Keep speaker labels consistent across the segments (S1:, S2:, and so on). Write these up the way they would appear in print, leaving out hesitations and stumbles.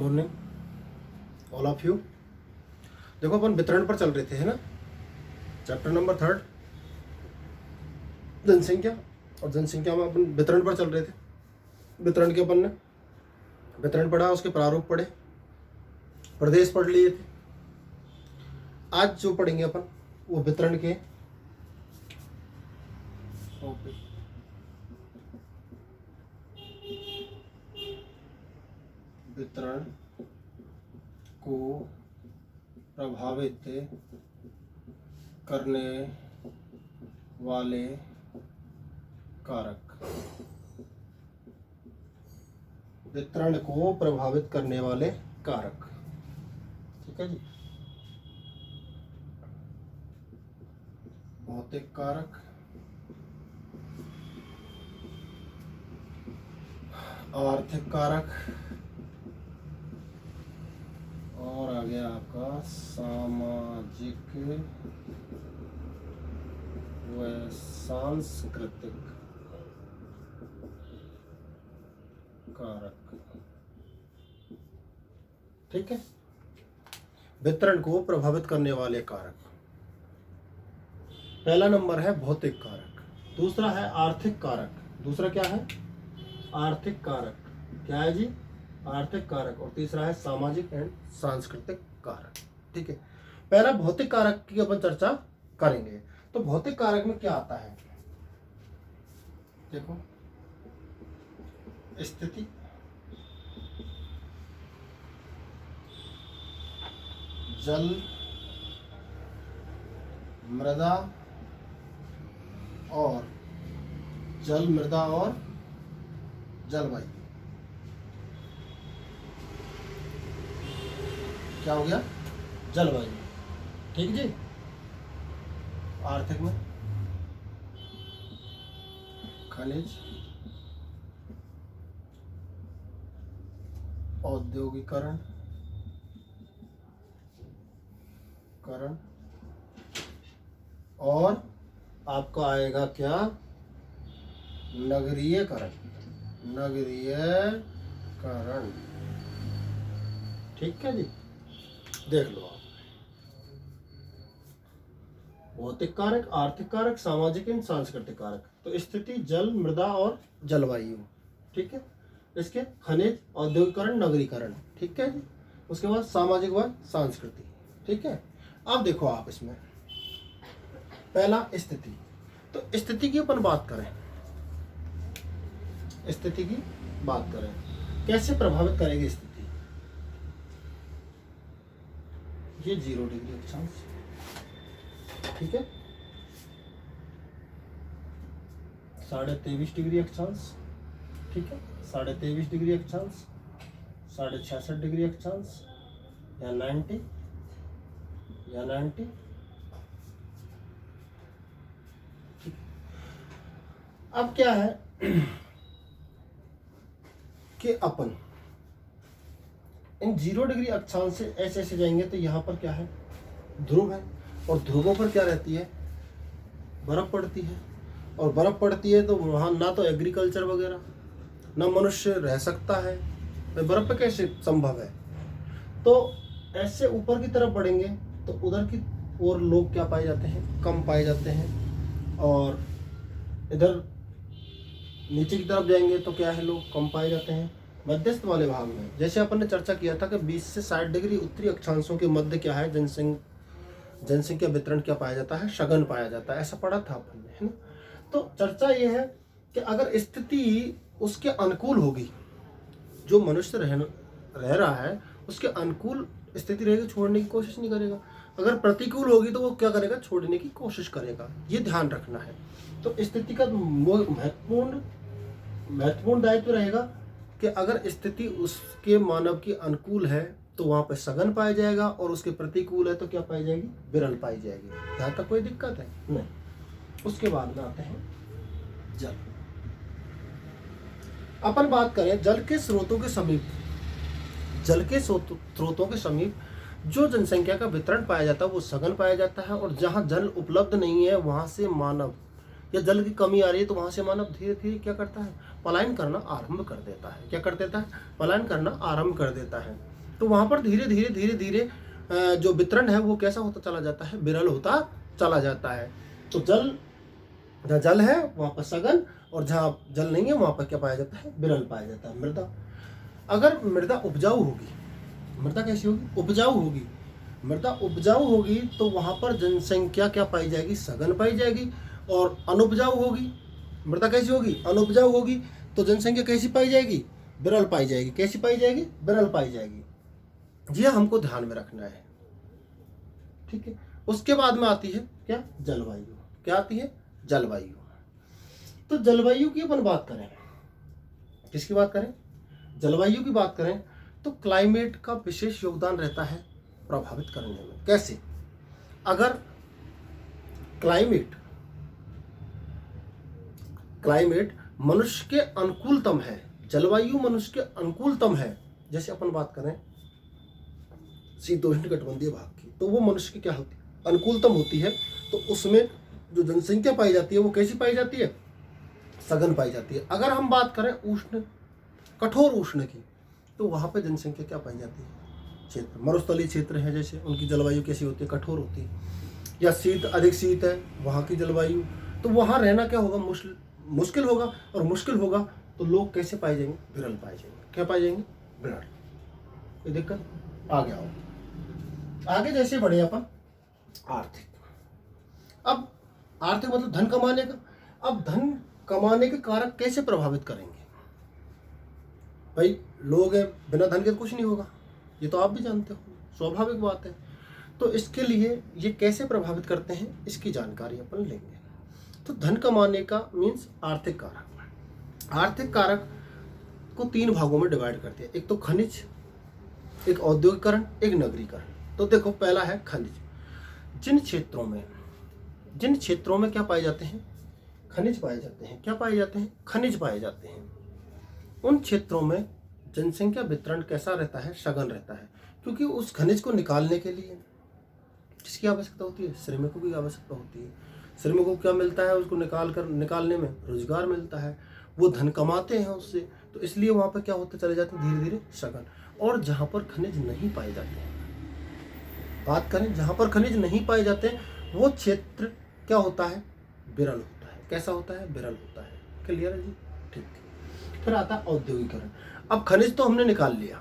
S1: Morning all of you. देखो अपन वितरण पर चल रहे थे, है ना, चैप्टर नंबर 3 जनसंख्या। और जनसंख्या में अपन वितरण पर चल रहे थे। वितरण के अपन ने वितरण पढ़ा, उसके प्रारूप पढ़े, प्रदेश पढ़ लिए थे। आज जो पढ़ेंगे अपन वो वितरण के वितरण को प्रभावित करने वाले कारक। वितरण को प्रभावित करने वाले कारक, ठीक है जी। भौतिक कारक, आर्थिक कारक और आ गया आपका सामाजिक व सांस्कृतिक कारक, ठीक है। वितरण को प्रभावित करने वाले कारक, पहला नंबर है भौतिक कारक, दूसरा है आर्थिक कारक, दूसरा क्या है आर्थिक कारक, क्या है जी आर्थिक कारक, और तीसरा है सामाजिक एंड सांस्कृतिक कारक, ठीक है। पहला भौतिक कारक की अपन चर्चा करेंगे। तो भौतिक कारक में क्या आता है, देखो, स्थिति, जल, मृदा और जलवायु। क्या हो गया, जलवायु, ठीक जी। आर्थिक में खनिज, औद्योगिकरण और आपका आएगा क्या, नगरीयकरण, ठीक है जी। देख लो आप, भौतिक कारक, आर्थिक कारक, सामाजिक एवं सांस्कृतिक कारक। तो स्थिति, जल, मृदा और जलवायु, ठीक है। इसके खनिज, औद्योगिकरण, नगरीकरण, ठीक है जी। उसके बाद सामाजिक व सांस्कृतिक, ठीक है। अब देखो आप इसमें पहला स्थिति। तो स्थिति की अपन बात करें, स्थिति की बात करें, कैसे प्रभावित करेगी स्थिति। ये 0 डिग्री अक्षांश, ठीक है, 23.5 डिग्री अक्षांश, ठीक है, 23.5 डिग्री अक्षांश, 66.5 डिग्री अक्षांश, या 90 ठीक। अब क्या है कि अपन इन 0 डिग्री अक्षांश से ऐसे ऐसे जाएंगे तो यहाँ पर क्या है, ध्रुव है, और ध्रुवों पर क्या रहती है, बर्फ पड़ती है। और बर्फ पड़ती है तो वहाँ ना तो एग्रीकल्चर वगैरह, ना मनुष्य रह सकता है, तो बर्फ पे कैसे संभव है। तो ऐसे ऊपर की तरफ बढ़ेंगे तो उधर की ओर लोग क्या पाए जाते हैं, कम पाए जाते हैं, और इधर नीचे की तरफ जाएंगे तो क्या है, लोग कम पाए जाते हैं। मध्यस्थ वाले भाग में जैसे अपन ने चर्चा किया था कि 20 से 60 डिग्री उत्तरी अक्षांशों के मध्य क्या है, जनसंख्या वितरण क्या पाया जाता है, सघन पाया जाता है, ऐसा पढ़ा था अपन ने, है ना। तो चर्चा ये है कि अगर स्थिति उसके अनुकूल होगी, जो मनुष्य रह रहा है उसके अनुकूल स्थिति रहेगी, छोड़ने की कोशिश नहीं करेगा। अगर प्रतिकूल होगी तो वो क्या करेगा, छोड़ने की कोशिश करेगा, ये ध्यान रखना है। तो स्थिति का महत्वपूर्ण दायित्व रहेगा कि अगर स्थिति उसके मानव की अनुकूल है तो वहाँ पर सघन पाया जाएगा, और उसके प्रतिकूल है तो क्या पाई जाएगी, विरल पाई जाएगी। यहाँ तक कोई दिक्कत है नहीं। उसके बाद में आते हैं जल। अपन बात करें जल के स्रोतों के समीप, जो जनसंख्या का वितरण पाया जाता है वो सघन पाया जाता है, और जहाँ जल उपलब्ध नहीं है वहाँ से मानव, या जल की कमी आ रही है तो वहाँ से मानव धीरे धीरे क्या करता है, पलायन करना आरंभ कर देता है। क्या कर देता है? पलायन करना आरंभ कर देता है। तो वहाँ पर धीरे धीरे धीरे धीरे जो वितरण है वो कैसा होता चला जाता है? विरल होता चला जाता है। तो जल, जहाँ जल है वहाँ पर सघन, और जहाँ जल नहीं है वहाँ पर क्या पाया जाता है? विरल पाया जाता है। मृदा, अगर मृदा उपजाऊ होगी, मृदा कैसी होगी? उपजाऊ होगी। मृदा उपजाऊ होगी तो वहाँ पर जनसंख्या क्या पाई जाएगी? सघन पाई जाएगी। और अनुपजाऊ होगी, मृदा कैसी होगी? अनुपजाऊ होगी तो जनसंख्या कैसी पाई जाएगी? विरल पाई जाएगी। कैसी पाई जाएगी? विरल पाई जाएगी। यह हमको ध्यान में रखना है, ठीक है। उसके बाद में आती है क्या? जलवायु। क्या आती है? जलवायु। तो जलवायु की अपन बात करें, किसकी बात करें? जलवायु की बात करें तो क्लाइमेट का विशेष योगदान रहता है प्रभावित करने में। कैसे? अगर क्लाइमेट मनुष्य के अनुकूलतम है, जलवायु मनुष्य के अनुकूलतम है, जैसे अपन बात करें शीतोष्ण कटिबंधीय भाग की, तो वो मनुष्य की क्या होती है? अनुकूलतम होती है। तो उसमें जो जनसंख्या पाई जाती है वो कैसी पाई जाती है? सघन पाई जाती है। अगर हम बात करें उष्ण, कठोर उष्ण की, तो वहाँ पे जनसंख्या क्या पाई जाती है? क्षेत्र, मरुस्थलीय क्षेत्र है जैसे, उनकी जलवायु कैसी होती है? कठोर होती है। या शीत, अधिक शीत है वहाँ की जलवायु, तो वहाँ रहना क्या होगा? मुश्किल होगा। और मुश्किल होगा तो लोग कैसे पाए जाएंगे? विरल पाए जाएंगे। क्या पाए जाएंगे? विरल। कोई दिक्कत? आगे आओ, आगे जैसे बढ़े अपन आर्थिक। अब आर्थिक मतलब धन कमाने का। अब धन कमाने के कारक कैसे प्रभावित करेंगे? भाई लोग हैं, बिना धन के कुछ नहीं होगा, ये तो आप भी जानते हो, स्वाभाविक बात है। तो इसके लिए ये कैसे प्रभावित करते हैं इसकी जानकारी अपन लेंगे। तो धन कमाने का मीन्स आर्थिक कारक। आर्थिक कारक को 3 भागों में डिवाइड करते हैं, एक तो खनिज, एक औद्योगिकरण, एक नगरीकरण। तो देखो पहला है खनिज। जिन क्षेत्रों में क्या पाए जाते हैं? खनिज पाए जाते हैं। क्या पाए जाते हैं? खनिज पाए जाते हैं। उन क्षेत्रों में जनसंख्या वितरण कैसा रहता है? सघन रहता है। क्योंकि उस खनिज को निकालने के लिए किसकी आवश्यकता होती है? श्रमिकों की आवश्यकता होती है। श्रमिकों को क्या मिलता है? उसको निकालने में रोजगार मिलता है, वो धन कमाते हैं उससे। तो इसलिए वहाँ पर क्या होते चले जाते हैं? धीरे धीरे सघन। और जहाँ पर खनिज नहीं पाए जाते हैं, बात करें जहाँ पर खनिज नहीं पाए जाते हैं, वो क्षेत्र क्या होता है? विरल होता है। कैसा होता है? विरल होता है। क्लियर है जी? ठीक है। फिर आता है औद्योगिकरण। अब खनिज तो हमने निकाल लिया,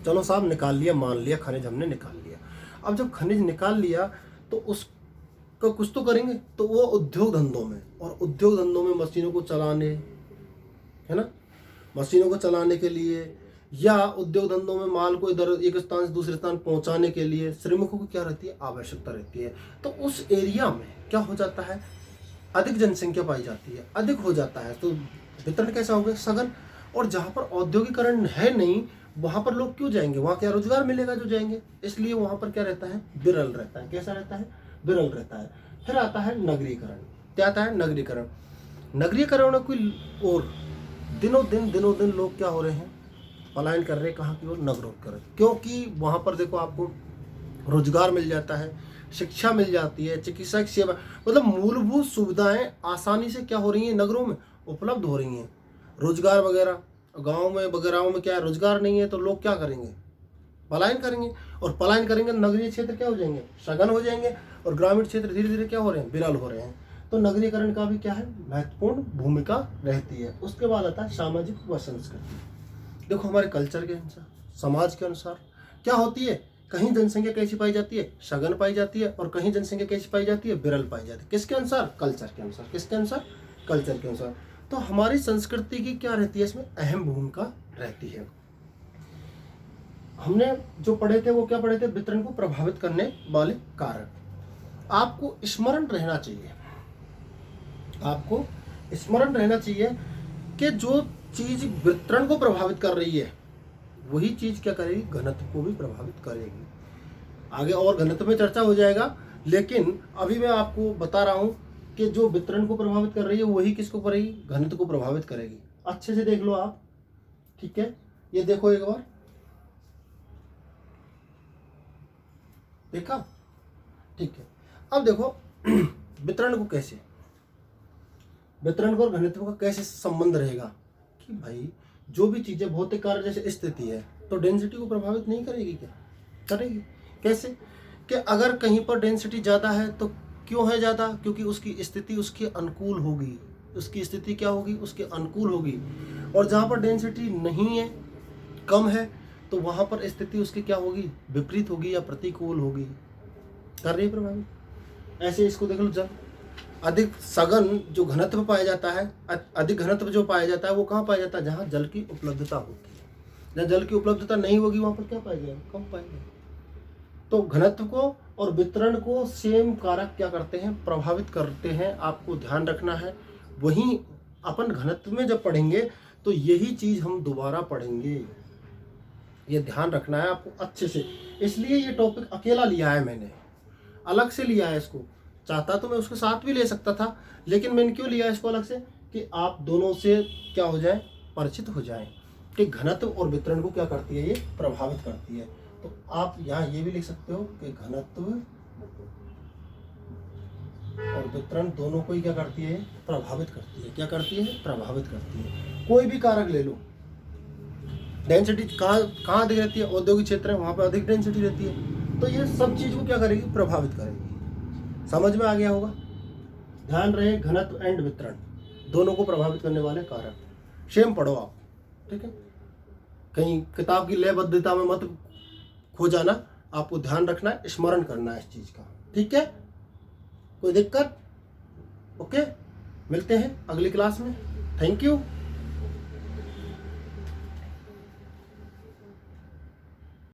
S1: चलो साहब निकाल लिया, मान लिया खनिज हमने निकाल लिया। अब जब खनिज निकाल लिया तो उसका कुछ तो करेंगे, तो वो उद्योग धंधों में, और उद्योग धंधों में मशीनों को चलाने, है ना, मशीनों को चलाने के लिए, या उद्योग धंधों में माल को इधर एक स्थान से दूसरे स्थान पहुंचाने के लिए श्रमिकों की क्या रहती है? आवश्यकता रहती है। तो उस एरिया में क्या हो जाता है? अधिक जनसंख्या पाई जाती है, अधिक हो जाता है, तो वितरण कैसा हो गया? सघन। और जहाँ पर औद्योगिकरण है नहीं, वहाँ पर लोग क्यों जाएंगे? वहाँ क्या रोजगार मिलेगा जो जाएंगे? इसलिए वहाँ पर क्या रहता है? विरल रहता है। कैसा रहता है? विरल रहता है। फिर आता है नगरीकरण। क्या आता है? नगरीकरण। नगरीकरण की ओर दिनों दिन लोग क्या हो रहे हैं? पलायन कर रहे हैं। कहाँ की ओर? नगरों की ओर। क्योंकि वहाँ पर देखो आपको रोजगार मिल जाता है, शिक्षा मिल जाती है, चिकित्सक सेवा, मतलब मूलभूत सुविधाएं आसानी से क्या हो रही हैं? नगरों में उपलब्ध हो रही हैं। रोजगार वगैरह गाँव में वगैरह में क्या है? रोजगार नहीं है, तो लोग क्या करेंगे? पलायन करेंगे। और पलायन करेंगे, नगरीय क्षेत्र क्या हो जाएंगे? सघन हो जाएंगे। और ग्रामीण क्षेत्र धीरे धीरे क्या हो रहे हैं? विरल हो रहे हैं। तो नगरीकरण का भी क्या है? महत्वपूर्ण भूमिका रहती है। उसके बाद आता है सामाजिक व संस्कृति। देखो हमारे कल्चर के अनुसार, समाज के अनुसार क्या होती है? कहीं जनसंख्या कैसी पाई जाती है? सघन पाई जाती है। और कहीं जनसंख्या कैसी पाई जाती है? विरल पाई जाती है। किसके अनुसार? कल्चर के अनुसार। किसके अनुसार? कल्चर के अनुसार। तो हमारी संस्कृति की क्या रहती है? इसमें अहम भूमिका रहती है। हमने जो पढ़े थे वो क्या पढ़े थे? वितरण को प्रभावित करने वाले कारक। आपको स्मरण रहना चाहिए, आपको स्मरण रहना चाहिए कि जो चीज वितरण को प्रभावित कर रही है वही चीज क्या करेगी? घनत्व को भी प्रभावित करेगी। आगे और घनत्व में चर्चा हो जाएगा, लेकिन अभी मैं आपको बता रहा हूं कि जो वितरण को प्रभावित कर रही है वही किसको करेगी? घनत्व को प्रभावित करेगी। अच्छे से देख लो आप, ठीक है। ये देखो एक बार, देखा? ठीक है। अब देखो वितरण को कैसे, वितरण का और घनत्व का कैसे संबंध रहेगा कि भाई जो भी चीजें भौतिक कार्य जैसे स्थिति है तो डेंसिटी को प्रभावित नहीं करेगी क्या? करेगी। कैसे? कि अगर कहीं पर डेंसिटी ज़्यादा है तो क्यों है ज़्यादा? क्योंकि उसकी स्थिति उसके अनुकूल होगी। उसकी स्थिति क्या होगी? उसके अनुकूल होगी। और जहाँ पर डेंसिटी नहीं है, कम है, तो वहाँ पर स्थिति उसकी क्या होगी? विपरीत होगी या प्रतिकूल होगी। कर रही है प्रभावित। ऐसे इसको देख लो, जल अधिक सघन जो घनत्व पाया जाता है, अधिक घनत्व जो पाया जाता है वो कहाँ पाया जाता है? जहाँ जल की उपलब्धता होती है। जहाँ जल की उपलब्धता नहीं होगी वहाँ पर क्या पाया जाएगा? कम पाएगा। तो घनत्व को और वितरण को सेम कारक क्या करते हैं? प्रभावित करते हैं। आपको ध्यान रखना है। वहीं अपन घनत्व में जब पढ़ेंगे तो यही चीज हम दोबारा पढ़ेंगे। ये ध्यान रखना है आपको अच्छे से। इसलिए ये टॉपिक अकेला लिया है मैंने, अलग से लिया है इसको। चाहता तो मैं उसके साथ भी ले सकता था, लेकिन मैंने क्यों लिया इसको अलग से? कि आप दोनों से क्या हो जाए? परिचित हो जाए कि घनत्व और वितरण को क्या करती है? ये प्रभावित करती है। तो आप यहाँ ये भी लिख सकते हो कि घनत्व और वितरण दोनों को ही क्या करती है? प्रभावित करती है। क्या करती है? प्रभावित करती है। कोई भी कारक ले लो, डेंसिटी कहाँ अधिक रहती है? औद्योगिक क्षेत्र है, वहाँ पर अधिक डेंसिटी रहती है। तो ये सब चीज को क्या करेगी? प्रभावित करेगी। समझ में आ गया होगा? ध्यान रहे, घनत्व एंड वितरण दोनों को प्रभावित करने वाले कारक। सेम पढ़ो आप, ठीक है? कहीं किताब की लयबद्धता में मत खो जाना। आपको ध्यान रखना है, स्मरण करना है इस चीज का, ठीक है? कोई दिक्कत? ओके, मिलते हैं अगली क्लास में। Thank you.